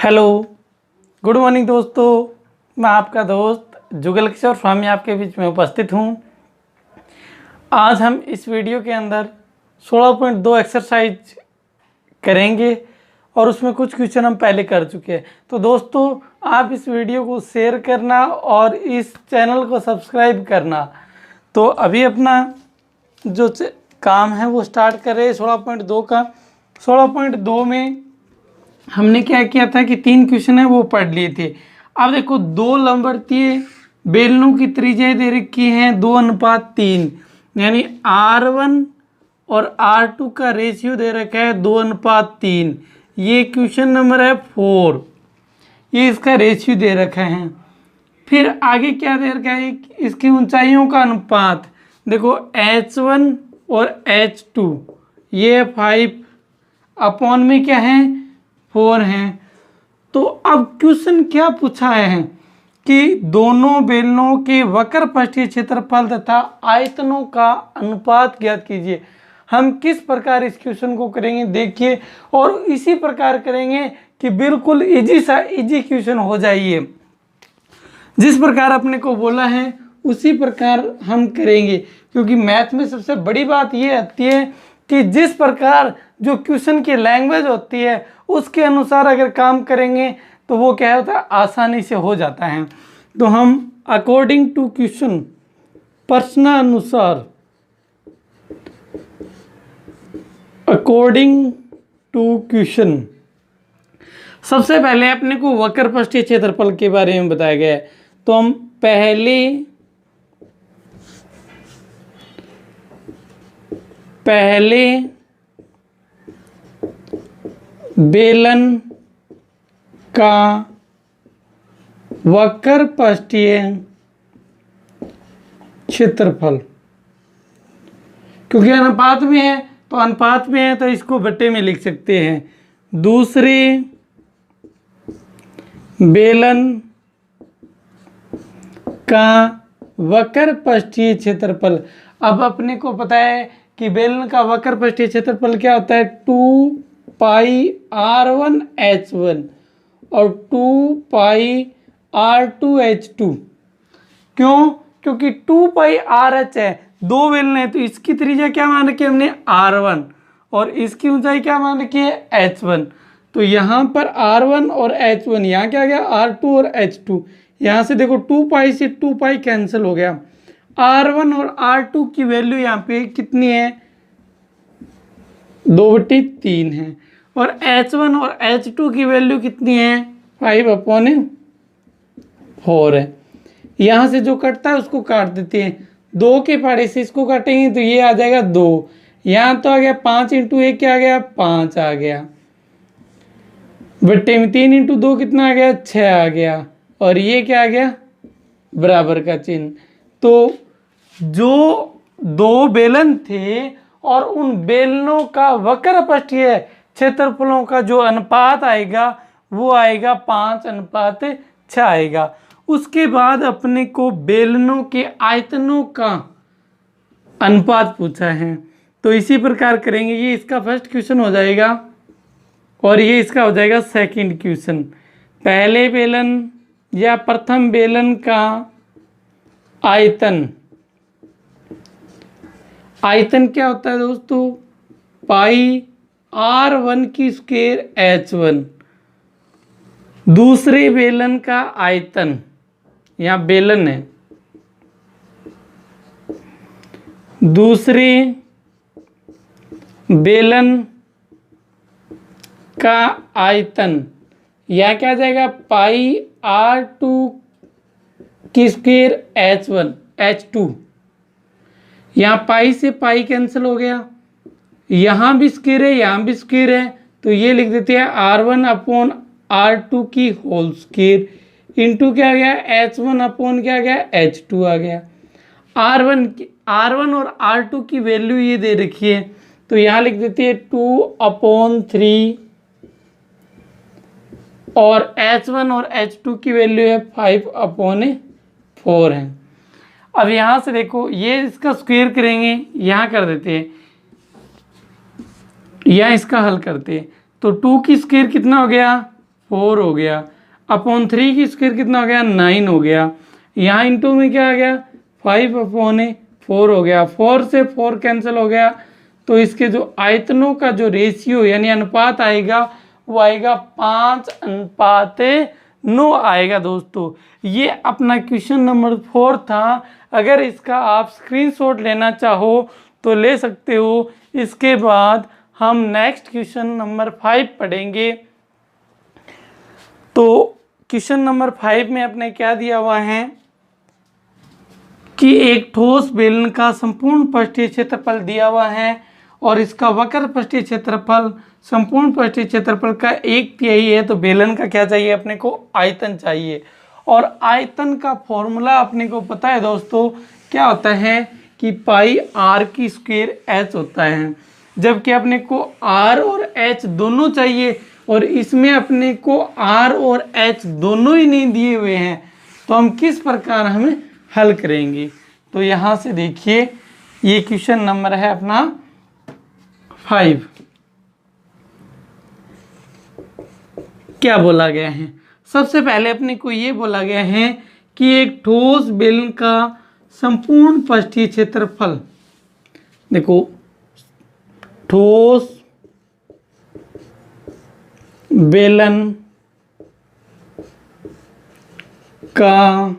Hello, good morning दोस्तों। मैं आपका दोस्त जुगल किशोर स्वामी आपके बीच में उपस्थित हूँ। आज हम इस वीडियो के अंदर 16.2 एक्सरसाइज करेंगे और उसमें कुछ क्वेश्चन हम पहले कर चुके हैं। तो दोस्तों, आप इस वीडियो को शेयर करना और इस चैनल को सब्सक्राइब करना। तो अभी अपना जो काम है वो स्टार्ट करें 16.2 का। 16.2 में हमने क्या किया था कि 3 क्वेश्चन है वो पढ़ लिए थे। अब देखो, 2 लंबवतीय बेलनों की त्रिज्याएं दे रखी हैं 2:3, यानी R1 और R2 का रेशियो दे रखा है 2:3। ये क्वेश्चन नंबर है 4, ये इसका रेशियो दे रखा है। फिर आगे क्या दे रखा है, इसकी ऊंचाइयों का अनुपात। देखो, H1 और H2 ये 5 अपॉन में क्या है 4 हैं। तो अब क्वेश्चन क्या पूछा है कि दोनों बेलनों के वक्र पृष्ठीय क्षेत्रफल तथा आयतनों का अनुपात ज्ञात कीजिए। हम किस प्रकार इस क्वेश्चन को करेंगे देखिए, और इसी प्रकार करेंगे कि बिल्कुल इजी क्वेश्चन हो जाइए। जिस प्रकार अपने को बोला है उसी प्रकार हम करेंगे, क्योंकि मैथ में सबसे बड़ी बात ये आती है कि जिस प्रकार जो क्वेश्चन की लैंग्वेज होती है उसके अनुसार अगर काम करेंगे तो वो क्या होता है, आसानी से हो जाता है। तो हम अकॉर्डिंग टू क्वेश्चन, प्रश्नानुसार, अकॉर्डिंग टू क्वेश्चन, सबसे पहले अपने को वक्र पृष्ठीय क्षेत्रफल के बारे में बताया गया है। तो हम पहले बेलन का वक्र पृष्ठीय क्षेत्रफल, क्योंकि अनुपात में है तो अनुपात में है तो इसको बट्टे में लिख सकते हैं। दूसरे बेलन का वक्र पृष्ठीय क्षेत्रफल। अब अपने को पता है कि बेलन का वक्र पृष्ठीय क्षेत्रफल क्या होता है, 2πr1h1 और 2πr2h2। क्यों? क्योंकि 2πrh है, 2 बेलन है तो इसकी त्रिज्या क्या मान रखी है हमने R1 और इसकी ऊंचाई क्या मान रखी है H1। तो यहाँ पर R1 और H1, यहाँ क्या गया R2 और H2। यहाँ से देखो 2π से 2π कैंसिल हो गया। R1 और R2 की वैल्यू यहाँ पे कितनी है, 2/3 है। और H1 और H2 की वैल्यू कितनी है, 5/4 है। यहाँ से जो कटता है उसको काट देते हैं, 2 के पहाड़े से इसको काटेंगे तो ये आ जाएगा 2। यहाँ तो आ गया 5 × 1 क्या आ गया, 5 आ गया। बट्टे में 3 × 2 कितना आ गया, 6 आ गया। और ये क्या आ गया, बराबर का चिन्ह। तो जो 2 बेलन थे और उन बेलनों का वक्र पृष्ठीय क्षेत्रफलों का जो अनुपात आएगा वो आएगा 5:6 आएगा। उसके बाद अपने को बेलनों के आयतनों का अनुपात पूछा है, तो इसी प्रकार करेंगे। ये इसका फर्स्ट क्वेश्चन हो जाएगा और ये इसका हो जाएगा सेकंड क्वेश्चन। पहले बेलन या प्रथम बेलन का आयतन, आयतन क्या होता है दोस्तों, πr1² H1। दूसरे बेलन का आयतन, यहाँ बेलन है, दूसरे बेलन का आयतन, यह क्या जाएगा πr2² H2। यहाँ पाई से पाई कैंसिल हो गया, यहाँ भी स्क्वायर है यहाँ भी स्क्वायर है, तो ये लिख देते हैं R1/R2 की होल स्क्वायर इंटू क्या आ गया, H1 क्या आ गया, H2 आ गया। R1 और R2 की वैल्यू ये दे रखी है, तो यहाँ लिख देते हैं 2/3 और H1 और H2 की वैल्यू है 5/4 है। अब यहाँ से देखो, ये इसका स्क्वायर करेंगे, यहाँ कर देते हैं, यहाँ इसका हल करते हैं। तो 2 की स्क्वायर कितना हो गया 4 हो गया, अपॉन 3 की स्क्वायर कितना हो गया 9 हो गया, यहाँ इंटू में क्या आ गया 5 अपॉन 4 हो गया, 4 से 4 कैंसिल हो गया, तो इसके जो आयतनों का जो रेशियो यानी अनुपात आएगा वो आएगा 5:9 आएगा। दोस्तों ये अपना क्वेश्चन नंबर 4 था। अगर इसका आप स्क्रीनशॉट लेना चाहो तो ले सकते हो। इसके बाद हम नेक्स्ट क्वेश्चन नंबर 5 पढ़ेंगे। तो क्वेश्चन नंबर 5 में अपने क्या दिया हुआ है कि एक ठोस बेलन का संपूर्ण पृष्ठीय क्षेत्रफल दिया हुआ है और इसका वक्र पृष्ठीय क्षेत्रफल संपूर्ण पृष्ठीय क्षेत्रफल का 1/3 है। तो बेलन का क्या चाहिए अपने को आयतन चाहिए, और आयतन का फॉर्मूला अपने को पता है दोस्तों क्या होता है कि पाई आर की स्क्वायर एच होता है, जबकि अपने को आर और एच दोनों चाहिए और इसमें अपने को आर और एच दोनों ही नहीं दिए हुए हैं। तो हम किस प्रकार हमें हल करेंगे, तो यहाँ से देखिए ये क्वेश्चन नंबर है अपना 5। क्या बोला गया है, सबसे पहले अपने को ये बोला गया है कि एक ठोस बेलन का संपूर्ण पृष्ठीय क्षेत्रफल, देखो ठोस बेलन का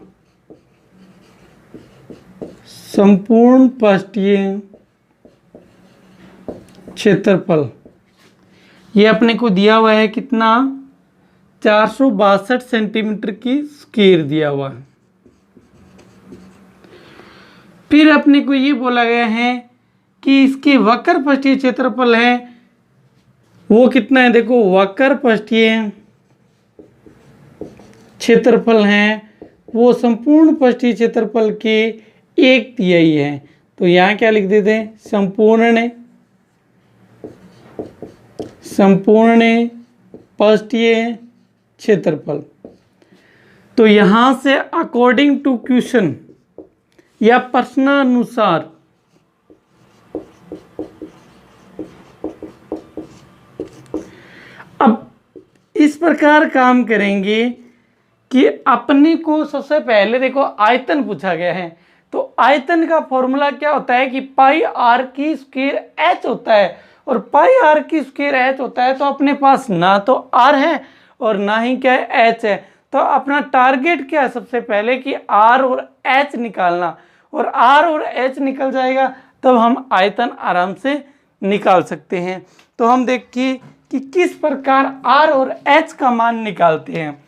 संपूर्ण पृष्ठीय क्षेत्रफल ये अपने को दिया हुआ है कितना 462 सेंटीमीटर की स्क्वायर दिया हुआ है। फिर अपने को ये बोला गया है कि इसके वक्र पृष्ठीय क्षेत्रफल है वो कितना है, देखो वक्र पृष्ठीय क्षेत्रफल है वो संपूर्ण पृष्ठीय क्षेत्रफल के 1/3 है। तो यहाँ क्या लिख देते हैं संपूर्ण पृष्ठीय क्षेत्रफल। तो यहाँ से अकॉर्डिंग टू क्वेश्चन या प्रश्नानुसार अब इस प्रकार काम करेंगे कि अपने को सबसे पहले देखो आयतन पूछा गया है, तो आयतन का फॉर्मूला क्या होता है कि पाई आर की स्क्वायर एच होता है, और पाई आर की स्क्वायर एच होता है तो अपने पास ना तो आर है और ना ही क्या है एच है। तो अपना टारगेट क्या है सबसे पहले कि आर और एच निकालना, और आर और एच निकल जाएगा तब हम आयतन आराम से निकाल सकते हैं। तो हम देखिए कि किस प्रकार आर और एच का मान निकालते हैं।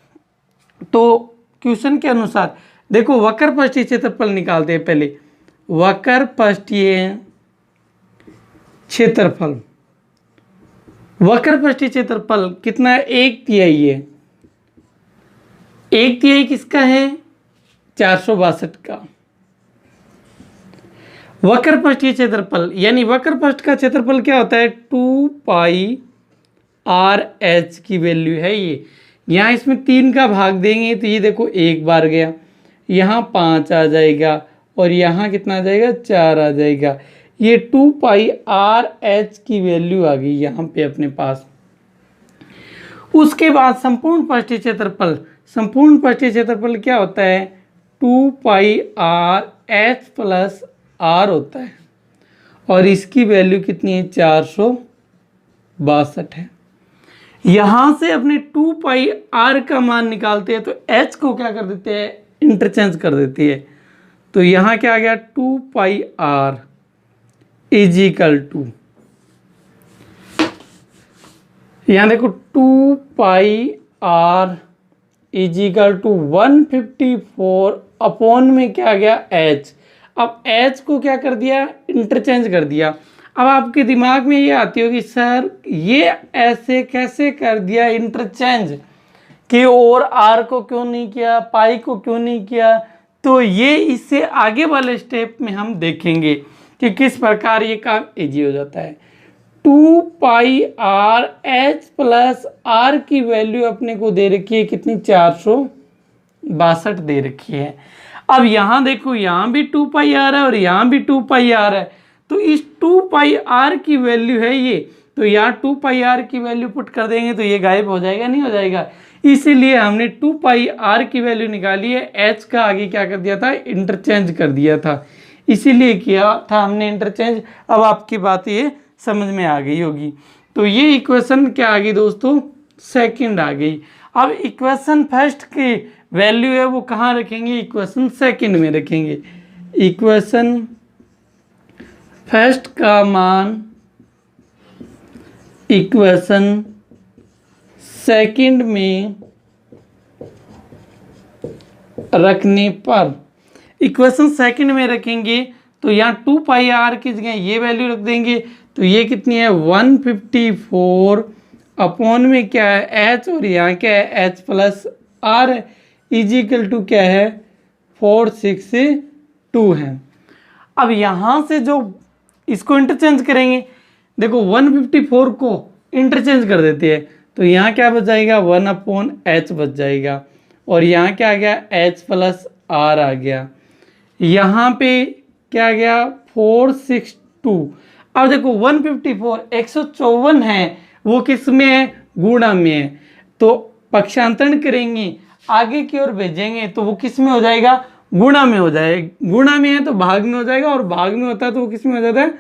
तो क्वेश्चन के अनुसार देखो वक्र पृष्ठीय क्षेत्रफल निकालते हैं। पहले वक्र पृष्ठीय क्षेत्रफल, वक्र पृष्ठीय क्षेत्रफल कितना है 1/3 है। 1/3 किसका है 462 का। वक्र पृष्ठीय क्षेत्रफल यानी वक्र पृष्ठ का क्षेत्रफल क्या होता है 2 पाई आर एच की वैल्यू है ये। यहाँ इसमें 3 का भाग देंगे तो ये देखो 1 बार गया, यहाँ 5 आ जाएगा और यहाँ कितना आ जाएगा 4 आ जाएगा। ये 2 पाई आर एच की वैल्यू आ गई यहाँ पे अपने पास। उसके बाद संपूर्ण पृष्ठीय क्षेत्रफल, संपूर्ण पृष्ठीय क्षेत्रफल क्या होता है 2 पाई आर एच प्लस आर होता है, और इसकी वैल्यू कितनी है 462 है। यहाँ से अपने 2 पाई आर का मान निकालते हैं तो एच को क्या कर देते हैं इंटरचेंज कर देती है। तो यहाँ क्या आ गया 2 पाई आर इजिकल टू, यहाँ देखो 2 पाई आर इजिकल टू 154 अपॉन में क्या आ गया एच। अब एच को क्या कर दिया इंटरचेंज कर दिया। अब आपके दिमाग में ये आती होगी सर ये ऐसे कैसे कर दिया इंटरचेंज कि और आर को क्यों नहीं किया पाई को क्यों नहीं किया। तो ये इससे आगे वाले स्टेप में हम देखेंगे कि किस प्रकार ये काम इजी हो जाता है। 2 पाई आर एच प्लस आर की वैल्यू अपने को दे रखी है कितनी 462 दे रखी है। अब यहाँ देखो यहाँ भी 2 पाई आर है और यहाँ भी 2 पाई आर है, तो इस 2 पाई आर की वैल्यू है ये, तो यहाँ 2 पाई आर की वैल्यू पुट कर देंगे तो ये गायब हो जाएगा नहीं हो जाएगा। इसीलिए हमने 2 पाई आर की वैल्यू निकाली है, एच का आगे क्या कर दिया था, इंटरचेंज कर दिया था, इसीलिए किया था हमने इंटरचेंज। अब आपकी बात ये समझ में आ गई होगी। तो ये इक्वेशन क्या आ गई दोस्तों, सेकंड आ गई। अब इक्वेशन फर्स्ट की वैल्यू है वो कहाँ रखेंगे, इक्वेशन सेकंड में रखेंगे। इक्वेशन फर्स्ट का मान इक्वेशन सेकंड में रखने पर, इक्वेशन सेकंड में रखेंगे तो यहाँ 2 पाई आर की जगह ये वैल्यू रख देंगे, तो ये कितनी है 154 अपॉन में क्या है एच, और यहाँ क्या है एच प्लस आर है, इजिकल टू क्या है 462 है। अब यहाँ से जो इसको इंटरचेंज करेंगे, देखो 154 को इंटरचेंज कर देते हैं, तो यहाँ क्या बच जाएगा 1 अपॉन एच बच जाएगा, और यहाँ क्या आ गया एच प्लस आर आ गया, यहाँ पे क्या आ गया 462। अब देखो 154 154 है, वो किस में है, गुणा में है, तो पक्षांतरण करेंगे आगे की ओर भेजेंगे तो वो किस में हो जाएगा, गुणा में हो जाएगा। गुणा में है तो भाग में हो जाएगा, और भाग में होता है तो वो किस में हो जाता है,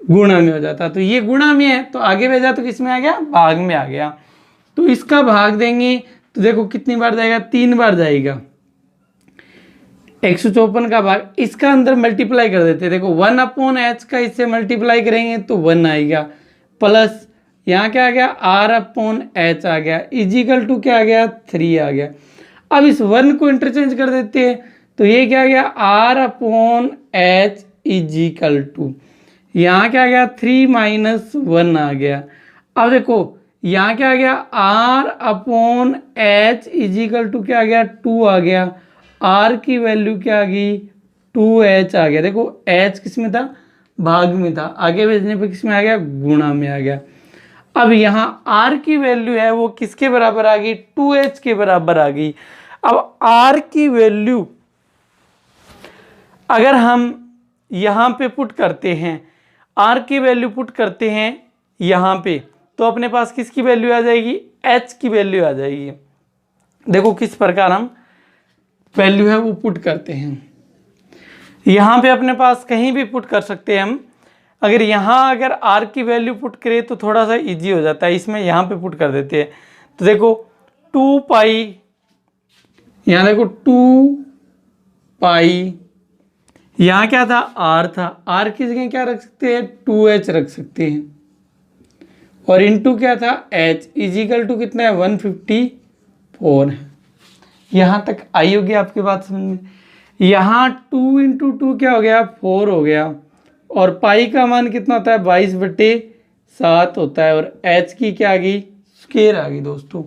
गुणा में हो जाता है। तो ये गुणा में है तो आगे भेजा तो किस में आ गया, भाग में आ गया। तो इसका भाग देंगे तो देखो कितनी बार जाएगा, 3 बार जाएगा। 154 का भाग इसका अंदर मल्टीप्लाई कर देते हैं, देखो 1 अपॉन एच का इससे मल्टीप्लाई करेंगे तो 1 आएगा, प्लस यहाँ क्या आ गया आर अपॉन एच आ गया, इजिकल टू क्या आ गया 3 आ गया। अब इस 1 को इंटरचेंज कर देते हैं तो ये क्या आ गया R upon H is equal to, यहाँ क्या आ गया 3 माइनस 1 आ गया। अब देखो यहाँ क्या आ गया R upon H is equal to क्या आ गया 2 आ गया, आर की वैल्यू क्या आ गई 2h आ गया। देखो h किस में था, भाग में था, आगे भेजने पे किस में आ गया, गुणा में आ गया। अब यहाँ r की वैल्यू है वो किसके बराबर आ गई, 2h के बराबर आ गई। अब r की वैल्यू अगर हम यहाँ पे पुट करते हैं, r की वैल्यू पुट करते हैं यहाँ पे, तो अपने पास किसकी वैल्यू आ जाएगी, h की वैल्यू आ जाएगी। देखो किस प्रकार हम वैल्यू है वो पुट करते हैं, यहाँ पे अपने पास कहीं भी पुट कर सकते हैं हम। अगर यहाँ अगर r की वैल्यू पुट करें तो थोड़ा सा इजी हो जाता है, इसमें यहाँ पे पुट कर देते हैं। तो देखो 2 पाई, यहाँ देखो 2 पाई, यहाँ क्या था r था, r की जगह क्या रख सकते हैं 2h रख सकते हैं, और इनटू क्या था h, इजिकल टू कितना है 154 है। यहाँ तक आई होगी आपकी बात समझ में। यहाँ 2 इंटू 2 क्या हो गया 4 हो गया, और पाई का मान कितना होता है 22/7 होता है, और h की क्या आ गई स्क्वायर आ गई दोस्तों,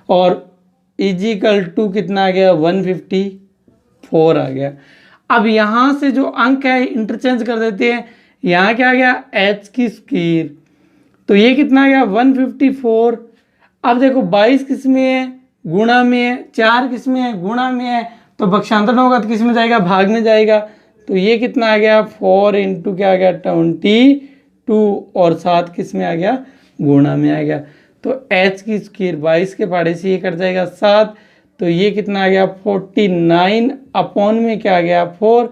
और इजिकल टू कितना आ गया 154 आ गया। अब यहाँ से जो अंक है इंटरचेंज कर देते हैं, यहाँ क्या आ गया h की स्क्वायर, तो ये कितना आ गया 154। अब देखो 22 किस में है, गुणा में है, 4 किस में है, गुणा में है, तो पक्षांतरण होगा तो किस में जाएगा, भाग में जाएगा। तो ये कितना आ गया 4 इंटू क्या आ गया 22, और 7 किस में आ गया, गुणा में आ गया। तो h की स्क्वायर 22 के पहाड़े से ये कट जाएगा 7, तो ये कितना आ गया 49 अपॉन में क्या आ गया 4,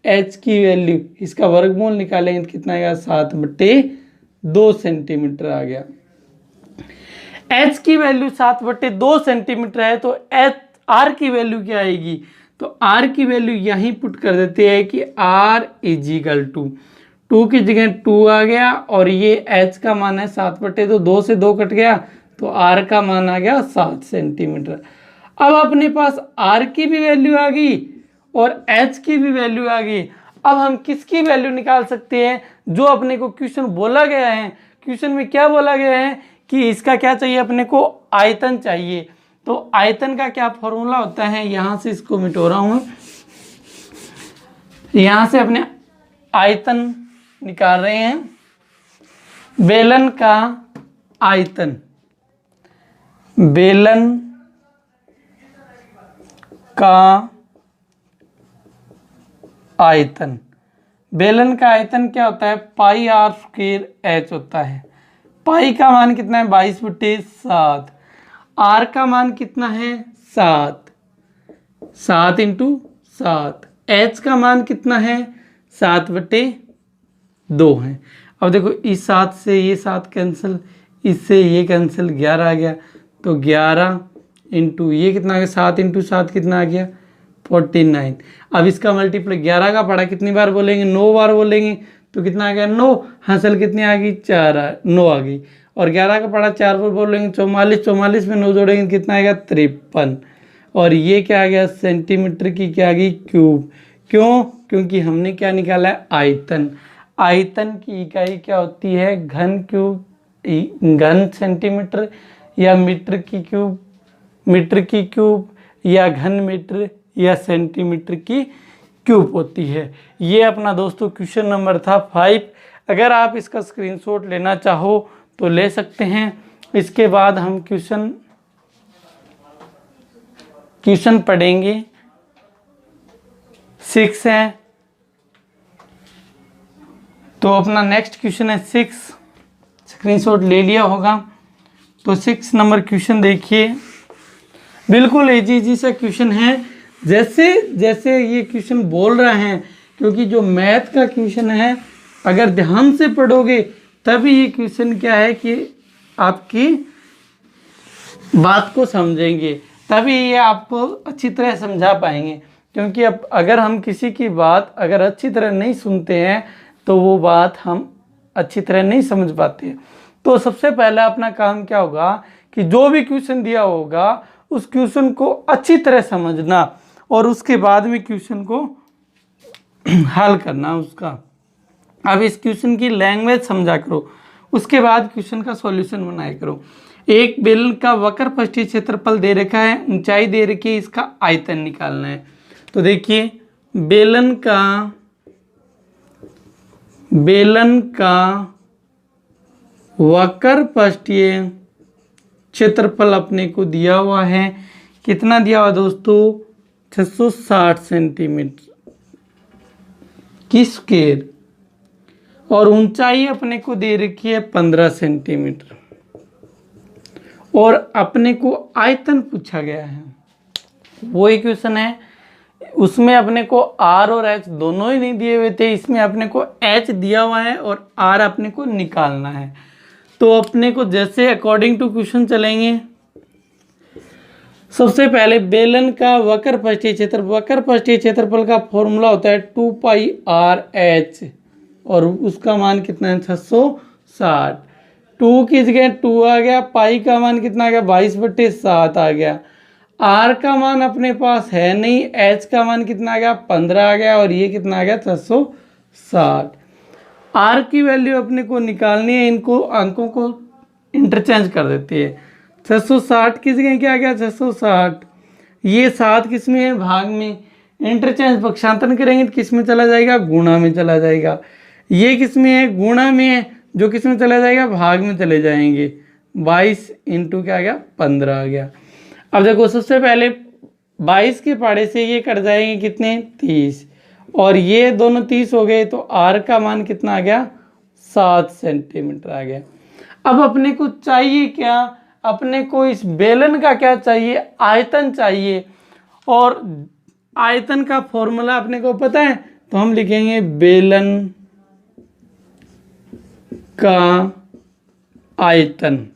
h की वैल्यू इसका वर्गमूल निकालेंगे तो कितना आएगा 7/2 सेंटीमीटर आ गया। h की वैल्यू 7/2 सेंटीमीटर है, तो r की वैल्यू क्या आएगी, तो r की वैल्यू यहीं पुट कर देते हैं कि r इजिकल टू 2 की जगह 2 आ गया, और ये h का मान है 7/2, 2 से 2 कट गया तो r का मान आ गया 7 सेंटीमीटर। अब अपने पास r की भी वैल्यू आ गई और h की भी वैल्यू आ गई। अब हम किसकी वैल्यू निकाल सकते हैं, जो अपने को क्वेश्चन बोला गया है। क्वेश्चन में क्या बोला गया है कि इसका क्या चाहिए, अपने को आयतन चाहिए। तो आयतन का क्या फॉर्मूला होता है, यहाँ से इसको मिटो रहा हूँ, यहाँ से अपने आयतन निकाल रहे हैं। बेलन का आयतन, बेलन का आयतन, बेलन का आयतन क्या होता है, पाई आर स्क्वायर एच होता है। पाई का मान कितना है 22/7। आर का मान कितना है 7, 7 इंटू 7। एच का मान कितना है 7/2 है। अब देखो इस 7 से ये 7 कैंसिल, इससे ये कैंसिल, 11 आ गया। तो 11 इंटू ये कितना आ गया, 7 इंटू 7 कितना आ गया 49। अब इसका मल्टीप्लाई 11 का पढ़ा कितनी बार बोलेंगे, 9 बार बोलेंगे तो कितना आ गया 9। हासिल कितनी आ गई 9 आ गई। और 11 का पढ़ा 4 बार बोलेंगे 44, 44 में 9 जोड़ेंगे कितना आएगा 53। और ये क्या आ गया सेंटीमीटर की क्या आ गई क्यूब। क्यों? क्योंकि हमने क्या निकाला है आयतन। आयतन की इकाई क्या होती है घन क्यूब, घन सेंटीमीटर या मीटर की क्यूब, मीटर की क्यूब या घन मीटर या सेंटीमीटर की क्यूब होती है। ये अपना दोस्तों क्वेश्चन नंबर था 5। अगर आप इसका स्क्रीनशॉट लेना चाहो तो ले सकते हैं। इसके बाद हम क्वेश्चन पढ़ेंगे 6 है। तो अपना नेक्स्ट क्वेश्चन है 6, स्क्रीनशॉट ले लिया होगा। तो 6 नंबर क्वेश्चन देखिए, बिल्कुल इजी सा क्वेश्चन है। जैसे जैसे ये क्वेश्चन बोल रहे हैं, क्योंकि जो मैथ का क्वेश्चन है अगर ध्यान से पढ़ोगे तभी ये क्वेश्चन क्या है कि आपकी बात को समझेंगे, तभी ये आपको अच्छी तरह समझा पाएंगे। क्योंकि अब अगर हम किसी की बात अगर अच्छी तरह नहीं सुनते हैं तो वो बात हम अच्छी तरह नहीं समझ पाते। तो सबसे पहला अपना काम क्या होगा कि जो भी क्वेश्चन दिया होगा उस क्वेश्चन को अच्छी तरह समझना और उसके बाद में क्वेश्चन को हल करना उसका। अब इस क्वेश्चन की लैंग्वेज समझा करो, उसके बाद क्वेश्चन का सॉल्यूशन बनाया करो। एक बेलन का वक्र पृष्ठीय क्षेत्रफल दे रखा है, ऊंचाई दे रखी है, इसका आयतन निकालना है। तो देखिए बेलन का वक्र पृष्ठीय क्षेत्रफल अपने को दिया हुआ है। कितना दिया हुआ दोस्तों 660 सेंटीमीटर की स्क्वायर। और ऊंचाई अपने को दे रखी है 15 सेंटीमीटर। और अपने को आयतन पूछा गया है, वो इक्वेशन है। उसमें अपने को आर और एच दोनों ही नहीं दिए हुए थे, इसमें अपने को एच दिया हुआ है और आर अपने को निकालना है। तो अपने को जैसे अकॉर्डिंग टू क्वेश्चन चलेंगे। सबसे पहले बेलन का वक्र पृष्ठीय क्षेत्रफल का फॉर्मूला होता है 2πr/h और उसका मान कितना है 660। 2 की जगह 2 आ गया, पाई का मान कितना आ गया 22/7 आ गया। आर का मान अपने पास है नहीं, एच का मान कितना आ गया 15 आ गया और ये कितना आ गया 660। आर की वैल्यू अपने को निकालनी है, इनको अंकों को इंटरचेंज कर देती है। 660 की जगह क्या आ गया 660, ये 7 किस में है भाग में, इंटरचेंज पक्षांतरण करेंगे तो किस में चला जाएगा गुणा में चला जाएगा। ये किस में है गुणा में है, जो किस में चला जाएगा भाग में चले जाएंगे। 22 इंटू क्या आ गया 15 आ गया। अब देखो सबसे पहले 22 के पाड़े से ये कट जाएंगे कितने 30 और ये दोनों 30 हो गए। तो आर का मान कितना आ गया 7 सेंटीमीटर आ गया। अब अपने को चाहिए क्या, अपने को इस बेलन का क्या चाहिए आयतन चाहिए। और आयतन का फॉर्मूला अपने को पता है, तो हम लिखेंगे बेलन का आयतन।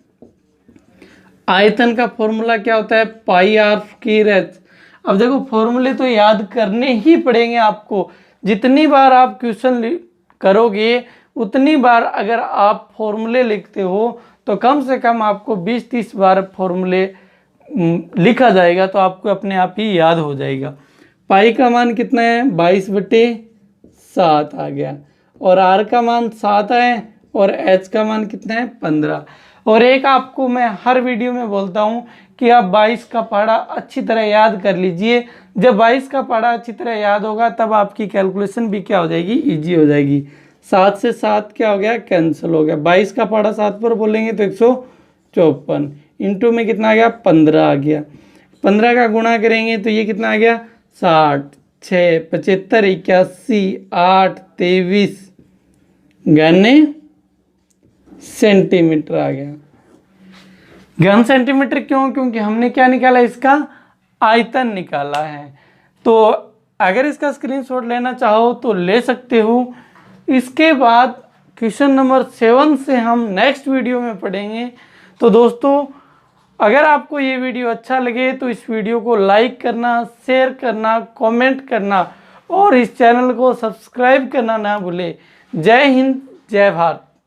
आयतन का फॉर्मूला क्या होता है πr²h। अब देखो फॉर्मूले तो याद करने ही पड़ेंगे आपको। जितनी बार आप क्वेश्चन करोगे उतनी बार अगर आप फॉर्मूले लिखते हो तो कम से कम आपको 20-30 बार फॉर्मूले लिखा जाएगा, तो आपको अपने आप ही याद हो जाएगा। पाई का मान कितना है 22/7 आ गया और आर का मान 7 है और एच का मान कितना है 15। और एक आपको मैं हर वीडियो में बोलता हूँ कि आप 22 का पढ़ा अच्छी तरह याद कर लीजिए। जब 22 का पढ़ा अच्छी तरह याद होगा तब आपकी कैलकुलेशन भी क्या हो जाएगी इजी हो जाएगी। 7 से 7 क्या हो गया कैंसिल हो गया। 22 का पढ़ा 7 पर बोलेंगे तो 154 इंटू में कितना आ गया 15 आ गया। 15 का गुणा करेंगे तो ये कितना आ गया 60, 6, 75, 81, 8, 23 घन सेंटीमीटर आ गया। घन सेंटीमीटर क्यों? क्योंकि हमने क्या निकाला, इसका आयतन निकाला है। तो अगर इसका स्क्रीनशॉट लेना चाहो तो ले सकते हो। इसके बाद क्वेश्चन नंबर 7 से हम नेक्स्ट वीडियो में पढ़ेंगे। तो दोस्तों, अगर आपको ये वीडियो अच्छा लगे तो इस वीडियो को लाइक करना, शेयर करना, कमेंट करना और इस चैनल को सब्सक्राइब करना ना भूले। जय हिंद, जय भारत।